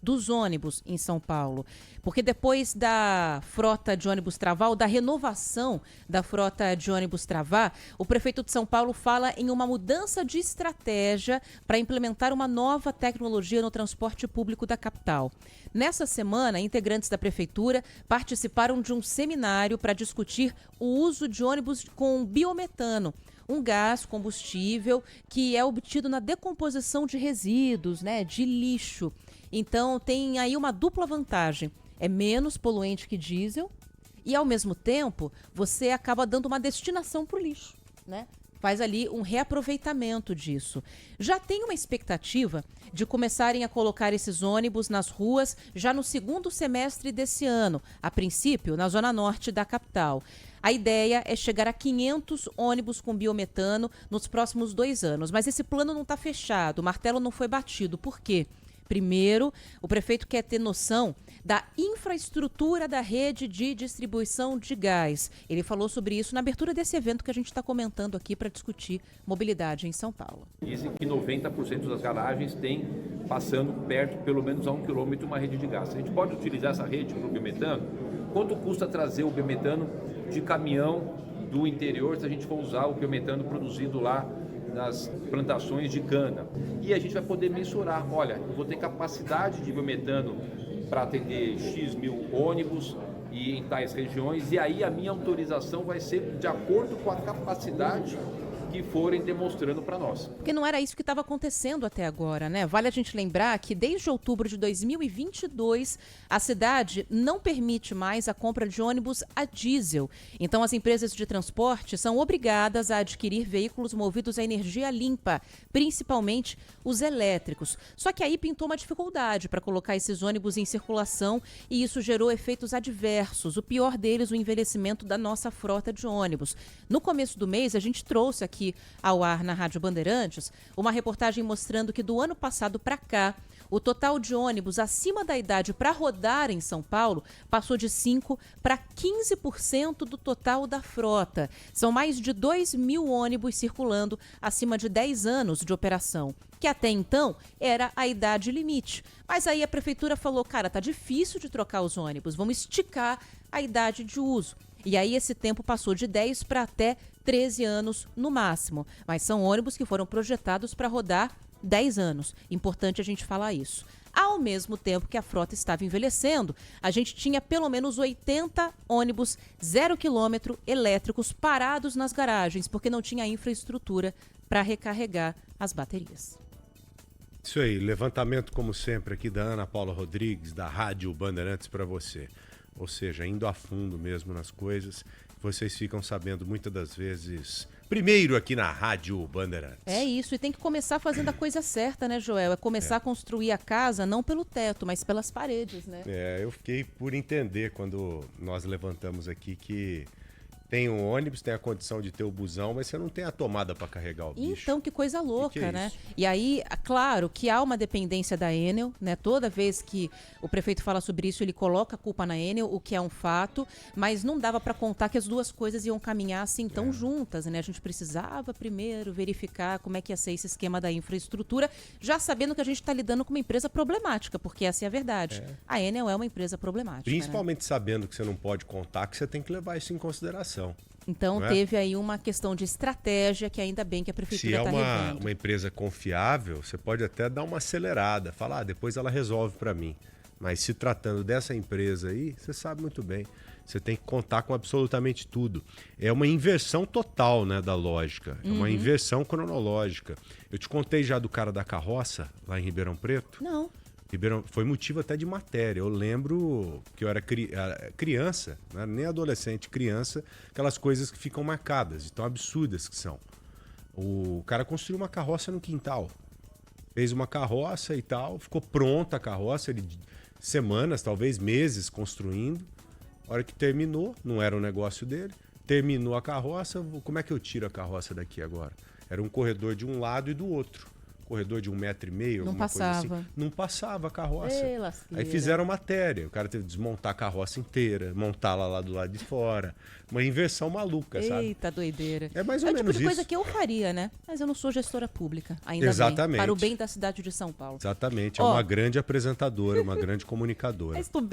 dos ônibus em São Paulo. Porque depois da frota de ônibus travar, ou da renovação da frota de ônibus travar, o prefeito de São Paulo fala em uma mudança de estratégia para implementar uma nova tecnologia no transporte público da capital. Nessa semana, integrantes da prefeitura participaram de um seminário para discutir o uso de ônibus com biometano, um gás combustível que é obtido na decomposição de resíduos, de lixo. Então, tem aí uma dupla vantagem. É menos poluente que diesel e, ao mesmo tempo, você acaba dando uma destinação para o lixo, Faz ali um reaproveitamento disso. Já tem uma expectativa de começarem a colocar esses ônibus nas ruas já no segundo semestre desse ano, a princípio, na zona norte da capital. A ideia é chegar a 500 ônibus com biometano nos próximos 2 anos, mas esse plano não está fechado, o martelo não foi batido. Por quê? Primeiro, o prefeito quer ter noção da infraestrutura da rede de distribuição de gás. Ele falou sobre isso na abertura desse evento que a gente está comentando aqui para discutir mobilidade em São Paulo. Dizem que 90% das garagens tem passando perto, pelo menos a 1 quilômetro, uma rede de gás. A gente pode utilizar essa rede para o biometano? Quanto custa trazer o biometano de caminhão do interior se a gente for usar o biometano produzido lá nas plantações de cana? E a gente vai poder mensurar, olha, eu vou ter capacidade de biometano para atender X mil ônibus e em tais regiões, e aí a minha autorização vai ser de acordo com a capacidade que forem demonstrando para nós. Porque não era isso que estava acontecendo até agora, Vale a gente lembrar que desde outubro de 2022, a cidade não permite mais a compra de ônibus a diesel. Então, as empresas de transporte são obrigadas a adquirir veículos movidos a energia limpa, principalmente os elétricos. Só que aí pintou uma dificuldade para colocar esses ônibus em circulação e isso gerou efeitos adversos. O pior deles, o envelhecimento da nossa frota de ônibus. No começo do mês, a gente trouxe aqui ao ar na Rádio Bandeirantes uma reportagem mostrando que do ano passado para cá, o total de ônibus acima da idade para rodar em São Paulo passou de 5% para 15% do total da frota. São mais de 2.000 ônibus circulando acima de 10 anos de operação, que até então era a idade limite. Mas aí a prefeitura falou, cara, tá difícil de trocar os ônibus, vamos esticar a idade de uso. E aí esse tempo passou de 10 para até 13 anos no máximo. Mas são ônibus que foram projetados para rodar 10 anos. Importante a gente falar isso. Ao mesmo tempo que a frota estava envelhecendo, a gente tinha pelo menos 80 ônibus 0 quilômetro elétricos parados nas garagens, porque não tinha infraestrutura para recarregar as baterias. Isso aí, levantamento como sempre aqui da Ana Paula Rodrigues, da Rádio Bandeirantes para você. Ou seja, indo a fundo mesmo nas coisas, vocês ficam sabendo muitas das vezes primeiro aqui na Rádio Bandeirantes. É isso, e tem que começar fazendo a coisa certa, Joel? É começar a construir a casa não pelo teto, mas pelas paredes, Eu fiquei por entender quando nós levantamos aqui que tem um ônibus, tem a condição de ter o busão, mas você não tem a tomada para carregar o bicho. Então, que coisa louca, que é isso? E aí, claro que há uma dependência da Enel, Toda vez que o prefeito fala sobre isso, ele coloca a culpa na Enel, o que é um fato, mas não dava para contar que as duas coisas iam caminhar assim tão juntas, A gente precisava primeiro verificar como é que ia ser esse esquema da infraestrutura, já sabendo que a gente está lidando com uma empresa problemática, porque essa é a verdade. A Enel é uma empresa problemática. Principalmente sabendo que você não pode contar, que você tem que levar isso em consideração. Então teve aí uma questão de estratégia que ainda bem que a prefeitura está revendo. Se é uma empresa confiável, você pode até dar uma acelerada, falar, depois ela resolve para mim. Mas se tratando dessa empresa aí, você sabe muito bem, você tem que contar com absolutamente tudo. É uma inversão total, da lógica, é uma inversão cronológica. Eu te contei já do cara da carroça, lá em Ribeirão Preto? Não. Foi motivo até de matéria. Eu lembro que eu era criança, não era nem adolescente, criança, aquelas coisas que ficam marcadas, de tão absurdas que são. O cara construiu uma carroça no quintal, fez uma carroça e tal, ficou pronta a carroça, ele semanas, talvez meses construindo. A hora que terminou, não era o negócio dele, terminou a carroça, como é que eu tiro a carroça daqui agora? Era um corredor de um lado e do outro. corredor de 1,5 m, Não alguma coisa passava. assim. Não passava a carroça. Ei, lasqueira. Aí fizeram matéria. O cara teve que desmontar a carroça inteira, montá-la lá do lado de fora. Uma inversão maluca, sabe? Eita, doideira. É mais ou É o tipo menos de coisa isso. que eu faria, né? Mas eu não sou gestora pública, ainda Exatamente. bem. Para o bem da cidade de São Paulo. Exatamente. É Ó. uma grande apresentadora, uma grande comunicadora. Mas tô bem